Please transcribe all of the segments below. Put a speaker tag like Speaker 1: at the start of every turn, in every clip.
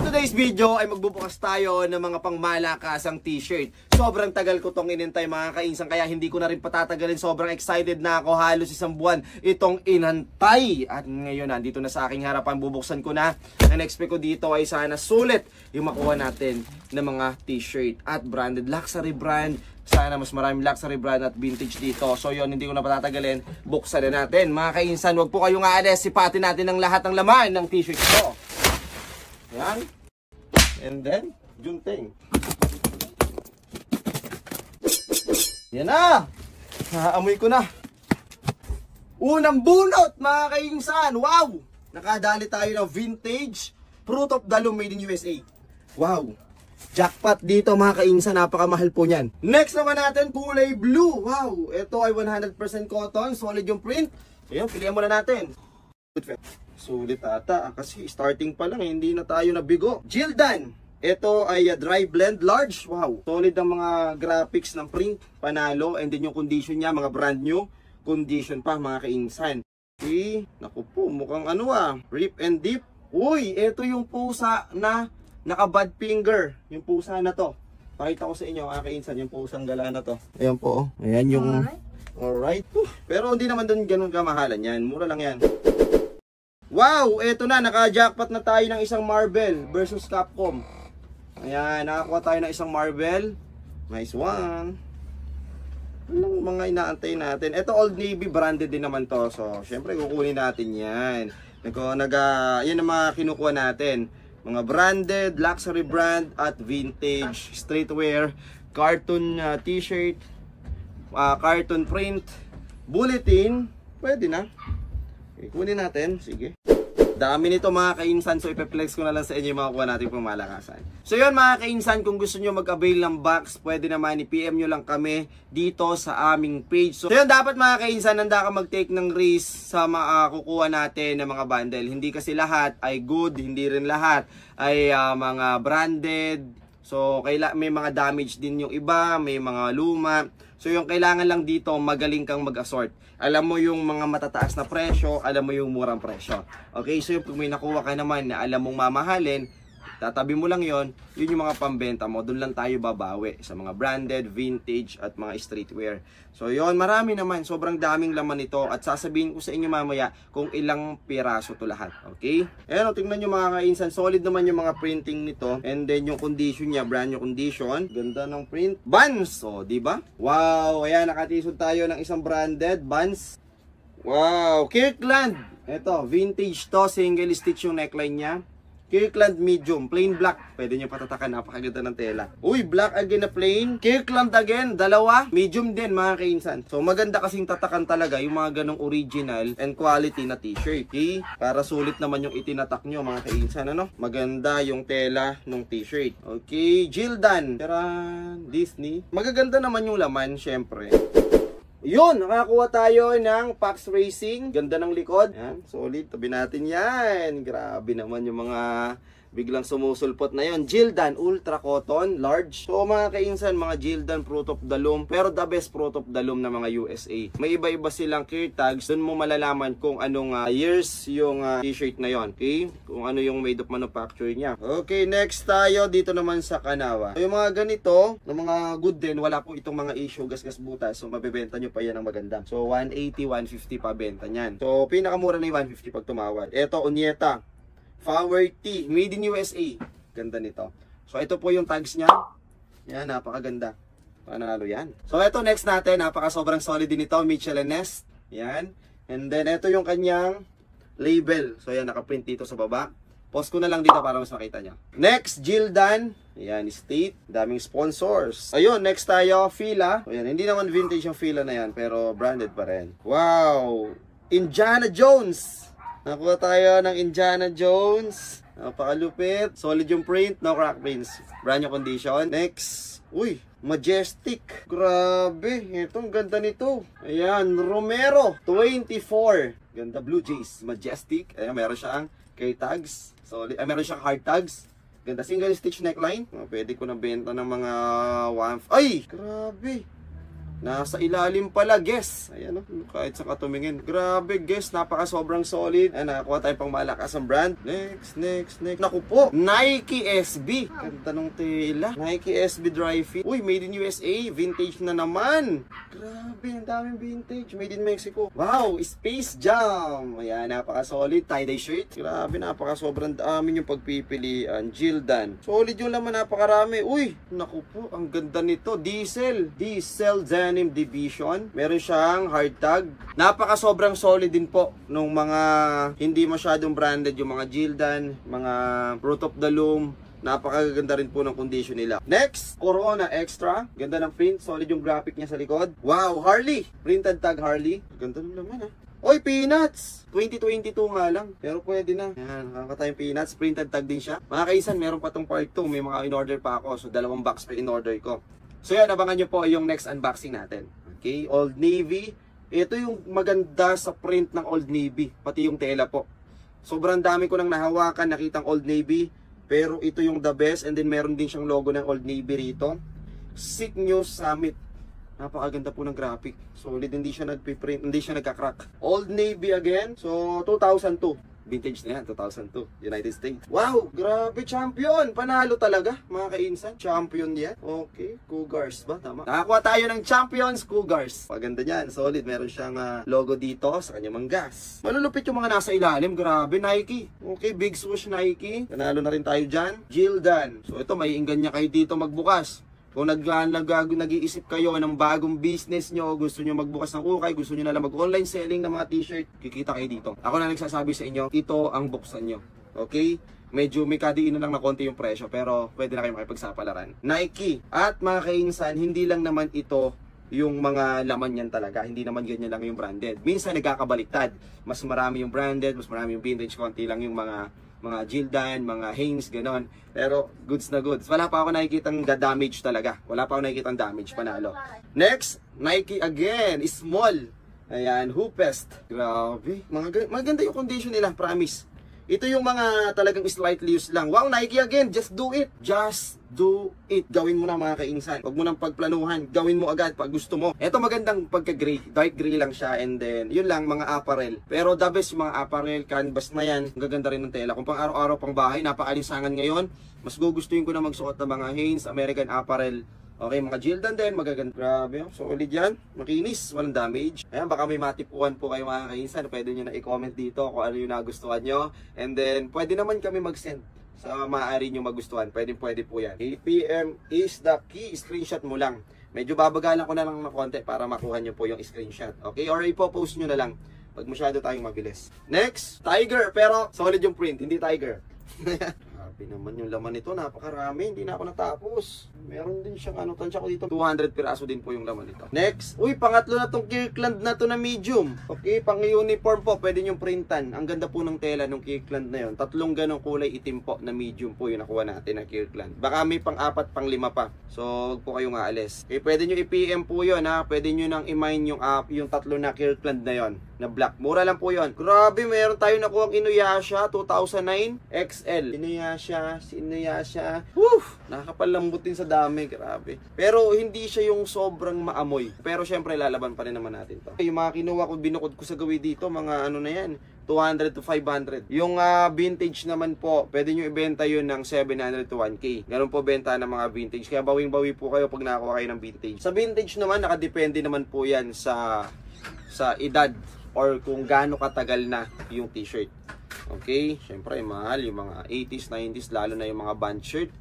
Speaker 1: today's video ay magbubukas tayo ng mga pangmalakasang t-shirt. Sobrang tagal ko tong inintay mga kainsan, kaya hindi ko na rin patatagalin. Sobrang excited na ako, halos isang buwan itong inantay. At ngayon nandito na sa aking harapan, bubuksan ko na. Ang expect ko dito ay sana sulit yung makuha natin ng mga t-shirt at branded luxury brand. Sana mas maraming luxury brand at vintage dito. So yun, hindi ko na patatagalin, buksan na natin. Mga kainsan, wag po kayong aalis, sipatin natin ang lahat ng laman ng t-shirt ko. Yan. And then, junting. Yan na. Naamoy ko na. Unang bunot, mga kainsan. Wow! Nakadali tayo ng vintage fruit of the loom made in USA. Wow! Jackpot dito mga kainsan. Napakamahal po niyan. Next naman natin, kulay blue. Wow! Ito ay 100% cotton. Solid yung print. Ayan, pilihan muna natin. Sulit ata kasi starting pa lang, hindi na tayo nabigo. Gildan. Ito ay dry blend large. Wow. Solid ang mga graphics ng print. Panalo. And then yung condition niya, mga brand new condition pa mga kainsan. Okay. Naku po, mukhang ano rip and dip. Uy, ito yung pusa na naka-bad finger. Yung pusa na to. Pakita ko sa inyo mga kainsan, yung pusang gala na to. Ayan po. Ayan yung... Alright. Pero hindi naman doon ganun kamahalan yan. Mura lang yan. Wow! Eto na, naka-jackpot na tayo ng isang Marvel versus Capcom. Ayan, nakakuha tayo ng isang Marvel. Nice one. Anong mga inaantay natin? Ito Old Navy branded din naman to. So, syempre kukunin natin yan. Yan ang mga kinukuha natin. Mga branded, luxury brand at vintage, streetwear, cartoon t-shirt, cartoon print, bulletin. Pwede na. Kunin natin, sige. Dami nito mga kainsan, so ipeplex ko na lang sa inyo yung makukuha natin pamalakasan. So yun mga kainsan, kung gusto nyo mag-avail ng box, pwede naman i-PM nyo lang kami dito sa aming page. So yun, dapat mga kainsan, handa ka mag-take ng risk sa kukuha natin ng mga bundle. Hindi kasi lahat ay good, hindi rin lahat ay mga branded. So may mga damage din yung iba, may mga luma. So yung kailangan lang dito, magaling kang mag-assort. Alam mo yung mga matataas na presyo, alam mo yung murang presyo. Okay, so kung may nakuha ka naman na alam mong mamahalin, tatabi mo lang yon, yun yung mga pambenta mo. Doon lang tayo babawi sa mga branded, vintage at mga streetwear. So yon, marami naman, sobrang daming laman nito at sasabihin ko sa inyo mamaya kung ilang piraso to lahat. Okay? Ayan, tingnan nyo mga kainsan, solid naman yung mga printing nito. And then yung condition niya, brand new condition. Ganda ng print. Vans, so di ba? Wow, ayan, nakatisod tayo ng isang branded Vans. Wow, Kirkland. Ito, vintage to, single stitch yung neckline niya. Kirkland medium, plain black. Pwede nyo patatakan, napakaganda ng tela. Uy, black again na plain. Kirkland again, dalawa. Medium din mga kainsan. So maganda kasing tatakan talaga yung mga ganong original and quality na t-shirt. Okay? Para sulit naman yung itinatak nyo mga kainsan. Ano? Maganda yung tela ng t-shirt. Okay, Gildan. Disney. Magaganda naman yung laman, syempre. Yun, nakakuha tayo ng Pax Racing. Ganda ng likod. Yan, solid. Tabi natin yan. Grabe naman yung mga biglang sumusulpot na yon. Gildan Ultra Cotton Large. So mga kainsan, mga Gildan fruit of the loom, pero the best fruit of the loom na mga USA. May iba-iba silang clear tags. Doon mo malalaman kung anong years yung t-shirt na yon. Okay? Kung ano yung made of manufacture niya. Okay, next tayo dito naman sa Kanawa. So, yung mga ganito, ng mga good din, wala po itong mga issue, gas-gas butas. So mabebenta nyo pa yan ng maganda. So 180, 150 pa benta niyan. So pinakamura na yung 150 pag tumawad. Ito, Onyeta Flower Tea, made in USA. Ganda nito. So ito po yung tags niya. Yan, napakaganda. Panalo yan. So ito next natin, sobrang solid din ito, Mitchell & Ness. Yan. And then ito yung kanyang label. So yan, nakaprint dito sa baba. Post ko na lang dito para mas makita nyo. Next, Gildan. Yan, State. Daming sponsors. Ayun, next tayo, Fila. So yan, hindi naman vintage yung Fila na yan, pero branded pa rin. Wow! Indiana Jones. Nakuha tayo ng Indiana Jones. Napakalupit. Solid yung print. No crack prints. Brand new condition. Next. Uy, Majestic. Grabe. Itong ganda nito. Ayan, Romero 24. Ganda, Blue Jays. Majestic. Ayan, meron siyang key tags. Solid. Meron siyang hard tags. Ganda, single stitch neckline. Pwede ko na benta ng mga 1... Ay! Grabe. Nasa ilalim pala, guess. Ayan, kahit sa katumingin. Grabe, guess. Napaka sobrang solid. Ayan, nakakuha tayo pang malakasang brand. Next. Naku po, Nike SB. Ganda nung tela. Nike SB dry fit. Uy, made in USA. Vintage na naman. Grabe, ang daming vintage. Made in Mexico. Wow, Space Jam. Ayan, napaka solid. Tie-dye shirt. Grabe, napaka sobrang dami yung pagpipilian. Jildan. Solid yung laman, napakarami. Uy, naku po, ang ganda nito. Diesel Denim Division. Meron siyang hard tag. Napaka sobrang solid din po nung mga hindi masyadong branded, yung mga Jildan, mga Fruit of the Loom. Napakaganda rin po ng condition nila. Next, Corona Extra. Ganda ng print. Solid yung graphic niya sa likod. Wow, Harley. Printed tag Harley. Ganda naman, ha. Oy, Peanuts! 2022 nga lang. Pero pwede na. Yan, nakakatayong Peanuts. Printed tag din siya. Mga kaisan, meron pa tong part 2. May mga in-order pa ako. So, 2 box pa in-order ko. So yan, abangan nyo po yung next unboxing natin. Okay, Old Navy. Ito yung maganda sa print ng Old Navy. Pati yung tela po. Sobrang dami ko nang nahawakan, nakitang Old Navy. Pero ito yung the best. And then meron din siyang logo ng Old Navy rito. Sick News Summit. Napakaganda po ng graphic. Solid, hindi siya nagpiprint, hindi siya nagka-crack. Old Navy again. So, 2002. Vintage na yan, 2002, United States. Wow, grabe, champion. Panalo talaga, mga kainsan. Champion yan. Okay, Cougars ba? Tama. Nakakuha tayo ng Champions Cougars. Paganda niyan, solid. Meron siyang logo dito sa kanyang manggas. Malulupit yung mga nasa ilalim. Grabe, Nike. Okay, big swoosh Nike. Panalo na rin tayo dyan. Jildan. So ito, maiinggan niya kayo dito magbukas. Kung nag-iisip kayo ng bagong business nyo, gusto nyo magbukas ng ukay, gusto nyo na lang mag-online selling ng mga t-shirt, kikita kayo dito. Ako na nagsasabi sa inyo, ito ang buksan nyo. Okay? Medyo may kadiin na lang na konti yung presyo, pero pwede na kayo makipagsapalaran. Nike. At mga kainsan, hindi lang naman ito yung mga laman yan talaga. Hindi naman ganyan lang yung branded. Minsan nagkakabaliktad. Mas marami yung branded, mas marami yung vintage, konti lang yung mga Jildan, mga Hanes, ganon. Pero goods na goods. Wala pa ako nakikitang damage talaga. Wala pa ako nakikitang damage, panalo. Next, Nike again, small. Ayan, Hoopest. Grabe. Maganda yung condition nila, promise. Ito yung mga talagang slightly used lang. Wow, Nike again, just do it. Just do it. Gawin mo na, mga kainsan. Huwag mo nang pagplanuhan. Gawin mo agad pag gusto mo. Ito magandang pagka-gray. Dark gray lang siya, and then yun lang, mga apparel. Pero the best yung mga apparel, canvas na yan. Gaganda rin ng tela. Kung pang araw-araw pang bahay, napakaalisangan ngayon. Mas gugustuhin ko na magsuot ng mga Hanes, American Apparel. Okay, mga Jildan din, magaganda. Grabe, solid yan. Makinis, walang damage. Ayan, baka may matipuan po kayo, mga kainsan. Pwede nyo na i-comment dito kung ano yung nagustuhan nyo. And then, pwede naman kami mag-send sa maaari nyo magustuhan. Pwede po yan. APM is the key. Screenshot mo lang. Medyo babagalan ko na lang ng konti para makuha nyo po yung screenshot. Okay, or ipopost nyo na lang pag masyado tayong mabilis. Next, Tiger. Pero solid yung print, hindi Tiger. Grabe naman yung laman nito, napakarami, hindi na ako natapos. Meron din siyang tansya ko dito, 200 piraso din po yung laman nito. Next, uy, pangatlo na tong Kirkland na to na medium. Okay, pang uniform po, pwede nyo printan. Ang ganda po ng tela ng Kirkland na yun. 3 ganong kulay itim po na medium po yung nakuha natin na Kirkland. Baka may pang-4, pang-5 pa. So, huwag po kayong aalis. Okay, pwede nyo i-PM po yun, ha. Pwede nyo nang i-mine yung 3 na Kirkland na yon na black. Mura lang po yun. Grabe, meron tayo nakuha ang Inuyasha 2009 XL. Inuyasha. Woof! Nakakapalambot din sa dami. Grabe. Pero hindi siya yung sobrang maamoy. Pero syempre, lalaban pa rin naman natin to. Yung mga kinuha ko, binukod ko sa gawi dito, mga ano na yan, 200 to 500. Yung vintage naman po, pwede nyo ibenta yun ng 700 to 1K. Ganun po benta ng mga vintage. Kaya bawing-bawi po kayo pag nakakuha kayo ng vintage. Sa vintage naman, nakadepende naman po yan sa edad or kung gaano katagal na yung t-shirt. Okay, syempre mahal yung mga 80s, 90s, lalo na yung mga band shirt.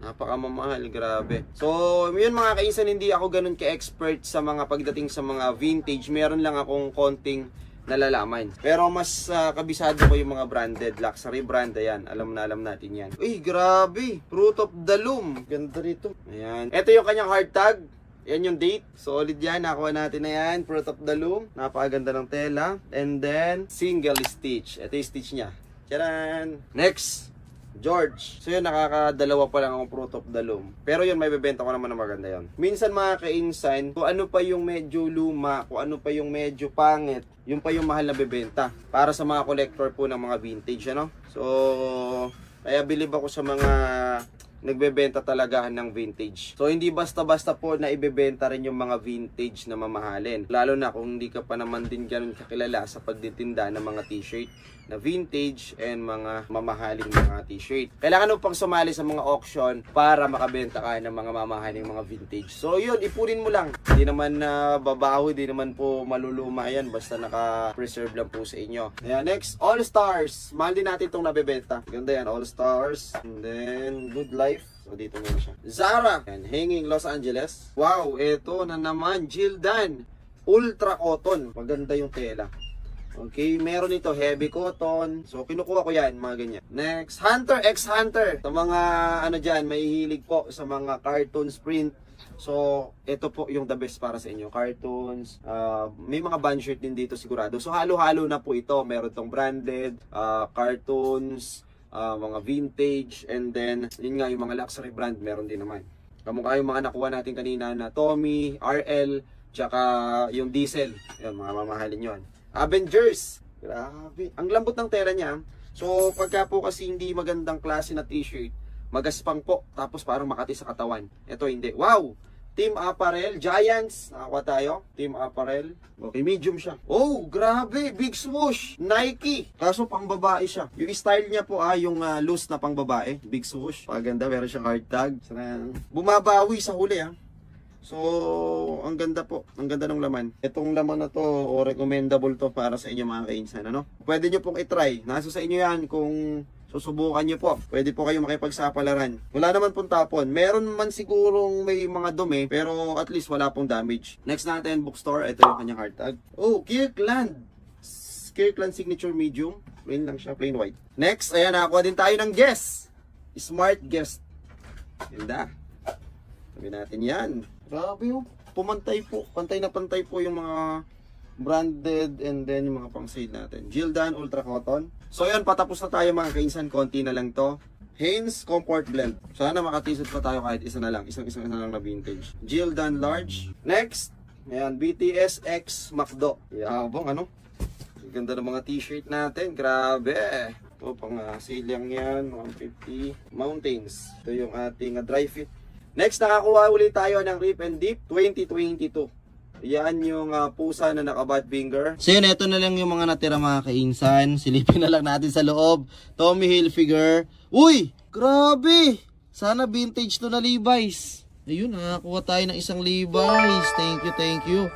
Speaker 1: Napakamamahal, grabe. So, yun mga kaisan, hindi ako ganun ka-expert sa mga pagdating sa mga vintage. Meron lang akong konting nalalaman. Pero mas kabisado ko yung mga branded, luxury brand, ayan. Alam natin yan. Uy, grabe. Fruit of the Loom. Ganda rito. Ayan. Ito yung kanyang hard tag. Yan yung date. Solid yan. Nakuha natin na yan. Fruit of the Loom. Napakaganda ng tela. And then, single stitch. Ito yung stitch niya. Tcharan! Next, George. So yun, nakakadalawa pa lang ang Fruit of the Loom. Pero yun, may bebenta ko naman na maganda yun. Minsan mga ka-insan, kung ano pa yung medyo luma, kung ano pa yung medyo pangit, yung pa yung mahal na bebenta. Para sa mga collector po ng mga vintage, ano? So, kaya believe ako sa mga nagbebenta talaga ng vintage. So hindi basta-basta po na ibebenta rin yung mga vintage na mamahalin. Lalo na kung hindi ka pa naman din ganun kakilala sa pagtitinda ng mga t-shirt na vintage and mga mamahaling mga t-shirt. Kailangan mo pang sumali sa mga auction para makabenta ka ng mga mamahaling mga vintage. So yun, ipunin mo lang. Hindi naman babaho, hindi naman po maluluma yan. Basta naka-preserve lang po sa inyo. Ayan, next, All Stars. Mahal din natin itong nabebenta. Ganda yan, All Stars. And then, Good Life. So dito meron siya. Zara. Ayan, Hanging Los Angeles. Wow, eto na naman. Gildan. Ultra Cotton. Maganda yung tela. Okay, meron ito heavy cotton. So kinukuha ko yan, mga ganyan. Next, Hunter x Hunter. Sa mga ano diyan, may hilig po sa mga cartoons print. So ito po yung the best para sa inyo. Cartoons, may mga band shirt din dito sigurado. So halo-halo na po ito. Meron tong branded, cartoons, mga vintage, and then yun nga yung mga luxury brand meron din naman. Kamukha yung mga nakuha natin kanina na Tommy, RL, tsaka yung Diesel. Yun, mga mamahalin yun. Avengers. Grabe. Ang lambot ng tela niya. So, pagka po kasi hindi magandang klase na t-shirt, magaspang po. Tapos parang makati sa katawan. Ito hindi. Wow! Team Apparel. Giants. Nakakuha tayo. Team Apparel. Okay, medium siya. Oh, grabe. Big swoosh. Nike. Kaso pang babae siya. Yung style niya po yung loose na pang babae. Big swoosh. Paganda. Meron siyang hard tag. Bumabawi sa huli So, ang ganda po. Ang ganda ng laman. Itong laman na to, recommendable to para sa inyo mga kainsan. Ano? Pwede nyo pong itry. Nasa sa inyo yan kung susubukan nyo po. Pwede po kayo makipagsapalaran. Wala naman pong tapon. Meron man sigurong may mga dumi, pero at least wala pong damage. Next natin, bookstore. Ito yung kanyang hard tag. Oh, Kirkland. Kirkland Signature Medium. Plain lang siya, plain white. Next, ayan, nakakuha din tayo ng Guess. Smart Guest. Ganda. Sabi natin yan. Grabe yung pumantay po. Pantay na pantay po yung mga branded and then yung mga pang sale natin. Gildan Ultra Cotton. So yun, patapos na tayo mga kainsan. Konti na lang to. Hanes Comfort Blend. Sana makatisod pa tayo kahit isa na lang. Isang na lang na vintage. Gildan Large. Next. Ayan, BTS X McDo. Yabang ano. Ganda ng mga t-shirt natin. Grabe. Ito pang sale lang yan. 150. Mountains. Ito yung ating dry fit. Next, nakakuha ulit tayo ng Rip and Dip 2022. Yan yung pusa na naka-bad finger. So yun, ito na lang yung mga natira mga kainsan. Silipin na lang natin sa loob. Tommy Hilfiger. Uy! Grabe! Sana vintage to na Levi's. Ayun, nakakuha tayo ng isang Levi's. Thank you.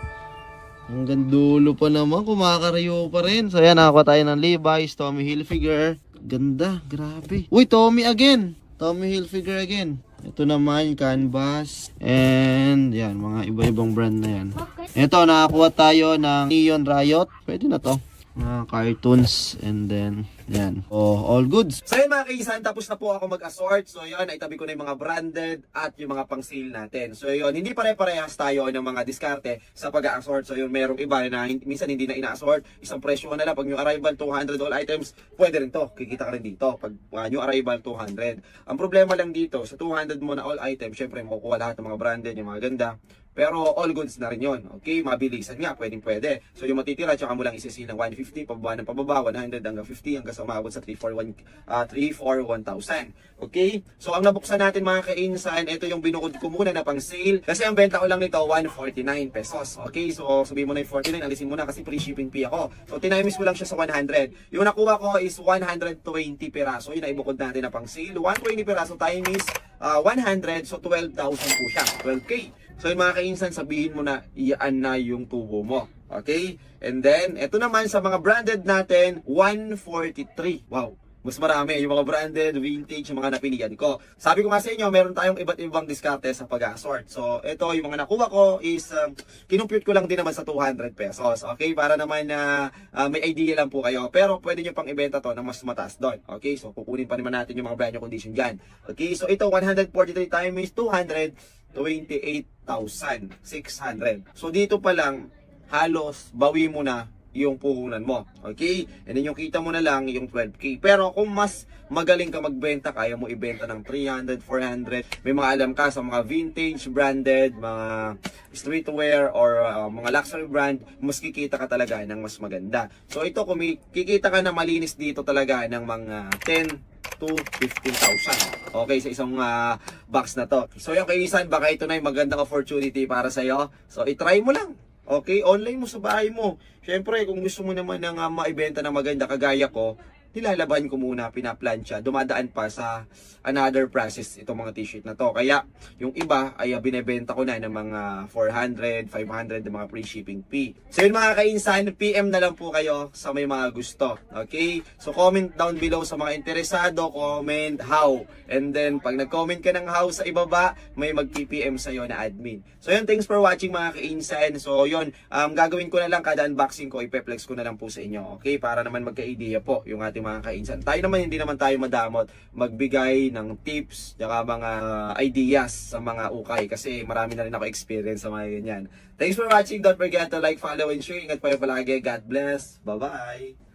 Speaker 1: Hanggang dulo pa naman, kumakarayo pa rin. So yan, nakakuha tayo ng Levi's, Tommy Hilfiger. Ganda, grabe. Uy, Tommy again. Tommy Hilfiger again. Ito naman, Canvas. And yan, mga iba-ibang brand na yan. Ito, nakakuha tayo ng Neon Riot. Pwede na to. Cartoons. And then, yan. Oh, all goods. So yun mga kaisan, tapos na po ako mag-assort. So yun, naitabi ko na yung mga branded at yung mga pang-sale natin. So yun, hindi pare-parehas tayo ng mga diskarte sa pag-assort. So yun, merong iba na minsan hindi na ina-assort. Isang presyo na lang. Pag yung arrival 200 all items, pwede rin to. Kikita ka rin dito. Pag yung arrival 200. Ang problema lang dito, sa 200 mo na all items, syempre makukuha lahat ng mga branded, yung mga ganda. Pero all goods na rin yun. Okay, mabilisan nga, pwede. So yung matitira, tsaka mo lang isisil ng 150, pababa ng pababa, 100 hanggang 50, hanggang sa umabot sa 341,000. Okay, so ang nabuksan natin mga kainsan, ito yung binukod ko muna na pang sale. Kasi ang benta ko lang nito, 149 pesos. Okay, so sabihin mo na yung 49, alisin mo na kasi free shipping fee ako. So tinamis ko lang siya sa 100. Yung nakuha ko is 120 peraso. Yun na ibukod natin na pang sale. 120 peraso time is 100, so 12,000 po siya. 12K. So yung mga kainsan, sabihin mo na iyaan na yung tubo mo. Okay? And then, ito naman sa mga branded natin, 143. Wow! Mas marami yung mga branded, vintage, yung mga napilian ko. Sabi ko nga sa inyo, meron tayong iba't ibang diskarte sa pag-assort. So, ito yung mga nakuha ko is, kinumpute ko lang din naman sa 200 pesos. Okay? Para naman na may idea lang po kayo. Pero pwede nyo pang ibenta to na mas mataas doon. Okay? So, kukunin pa naman natin yung mga brand new condition dyan. Okay? So, ito 143 times 200, 28,600. So dito pa lang halos bawi mo na yung puhunan mo. Okay? And then yung kita mo na lang yung 12K. Pero kung mas magaling ka magbenta, kaya mo ibenta ng 300, 400. May mga alam ka sa mga vintage, branded, mga streetwear or mga luxury brand, mas kikita ka talaga ng mas maganda. So ito, kung kikita ka na malinis dito talaga ng mga 10 to 15,000. Okay, sa isang box na to. So yung kaisan, baka ito na yung magandang opportunity para sa'yo. So itry mo lang. Okay, online mo sa bahay mo. Syempre, kung gusto mo naman ng maibenta na maganda kagaya ko, nilalaban ko muna, pinaplansya, dumadaan pa sa another process itong mga t-shirt na to. Kaya yung iba ay binebenta ko na ng mga 400, 500 ng mga free shipping fee. So yun mga kainsan, PM na lang po kayo sa may mga gusto. Okay? So comment down below sa mga interesado, comment how. And then pag nag-comment ka ng how sa ibaba, may mag-PPM sa'yo na admin. So yun, thanks for watching mga kainsan. So yun, gagawin ko na lang kada unboxing ko, ipeplex ko na lang po sa inyo. Okay? Para naman magka-idea po yung ating mga kainsan. Tayo naman, hindi naman tayo madamot magbigay ng tips at mga ideas sa mga ukay kasi marami na rin ako experience sa mga ganyan. Thanks for watching. Don't forget to like, follow, and share. Ingat pa rin palagi. God bless. Bye-bye.